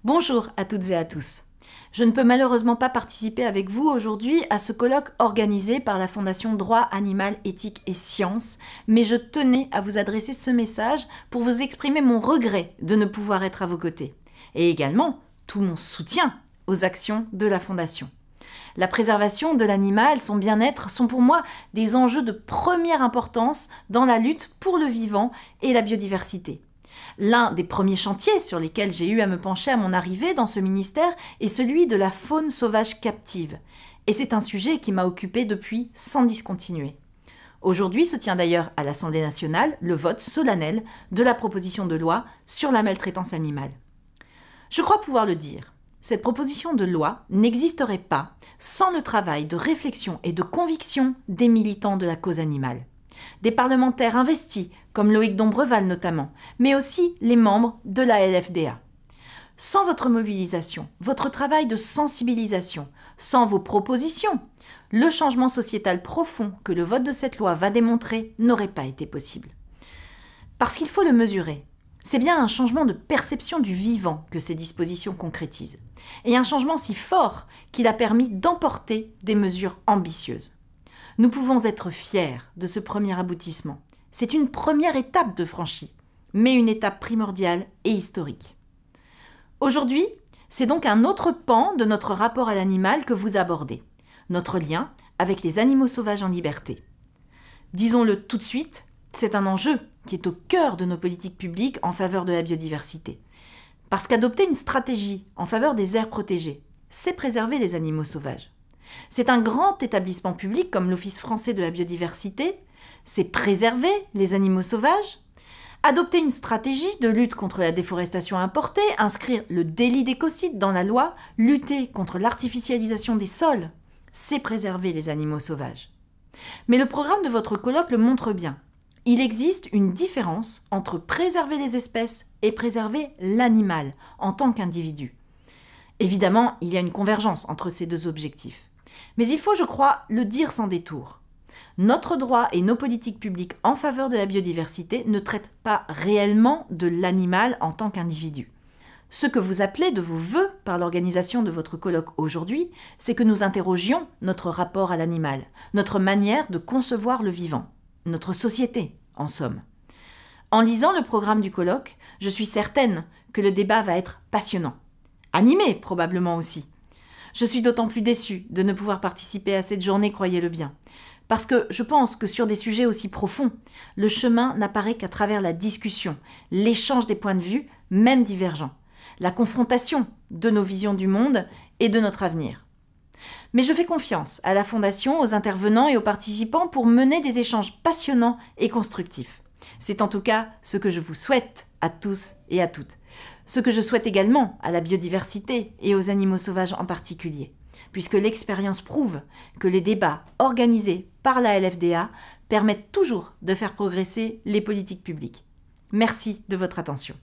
Bonjour à toutes et à tous. Je ne peux malheureusement pas participer avec vous aujourd'hui à ce colloque organisé par la Fondation Droit Animal, Éthique et Sciences, mais je tenais à vous adresser ce message pour vous exprimer mon regret de ne pouvoir être à vos côtés, et également tout mon soutien aux actions de la Fondation. La préservation de l'animal, son bien-être sont pour moi des enjeux de première importance dans la lutte pour le vivant et la biodiversité. L'un des premiers chantiers sur lesquels j'ai eu à me pencher à mon arrivée dans ce ministère est celui de la faune sauvage captive. Et c'est un sujet qui m'a occupée depuis sans discontinuer. Aujourd'hui se tient d'ailleurs à l'Assemblée nationale le vote solennel de la proposition de loi sur la maltraitance animale. Je crois pouvoir le dire, cette proposition de loi n'existerait pas sans le travail de réflexion et de conviction des militants de la cause animale. Des parlementaires investis, comme Loïc Dombreval notamment, mais aussi les membres de la LFDA. Sans votre mobilisation, votre travail de sensibilisation, sans vos propositions, le changement sociétal profond que le vote de cette loi va démontrer n'aurait pas été possible. Parce qu'il faut le mesurer, c'est bien un changement de perception du vivant que ces dispositions concrétisent, et un changement si fort qu'il a permis d'emporter des mesures ambitieuses. Nous pouvons être fiers de ce premier aboutissement. C'est une première étape de franchie, mais une étape primordiale et historique. Aujourd'hui, c'est donc un autre pan de notre rapport à l'animal que vous abordez, notre lien avec les animaux sauvages en liberté. Disons-le tout de suite, c'est un enjeu qui est au cœur de nos politiques publiques en faveur de la biodiversité. Parce qu'adopter une stratégie en faveur des aires protégées, c'est préserver les animaux sauvages. C'est un grand établissement public comme l'Office français de la biodiversité, c'est préserver les animaux sauvages, adopter une stratégie de lutte contre la déforestation importée, inscrire le délit d'écocide dans la loi, lutter contre l'artificialisation des sols, c'est préserver les animaux sauvages. Mais le programme de votre colloque le montre bien. Il existe une différence entre préserver les espèces et préserver l'animal en tant qu'individu. Évidemment, il y a une convergence entre ces deux objectifs. Mais il faut, je crois, le dire sans détour. Notre droit et nos politiques publiques en faveur de la biodiversité ne traitent pas réellement de l'animal en tant qu'individu. Ce que vous appelez de vos vœux par l'organisation de votre colloque aujourd'hui, c'est que nous interrogions notre rapport à l'animal, notre manière de concevoir le vivant, notre société, en somme. En lisant le programme du colloque, je suis certaine que le débat va être passionnant. Animé, probablement aussi. Je suis d'autant plus déçue de ne pouvoir participer à cette journée, croyez-le bien. Parce que je pense que sur des sujets aussi profonds, le chemin n'apparaît qu'à travers la discussion, l'échange des points de vue, même divergents, la confrontation de nos visions du monde et de notre avenir. Mais je fais confiance à la Fondation, aux intervenants et aux participants pour mener des échanges passionnants et constructifs. C'est en tout cas ce que je vous souhaite à tous et à toutes. Ce que je souhaite également à la biodiversité et aux animaux sauvages en particulier, puisque l'expérience prouve que les débats organisés par la LFDA permettent toujours de faire progresser les politiques publiques. Merci de votre attention.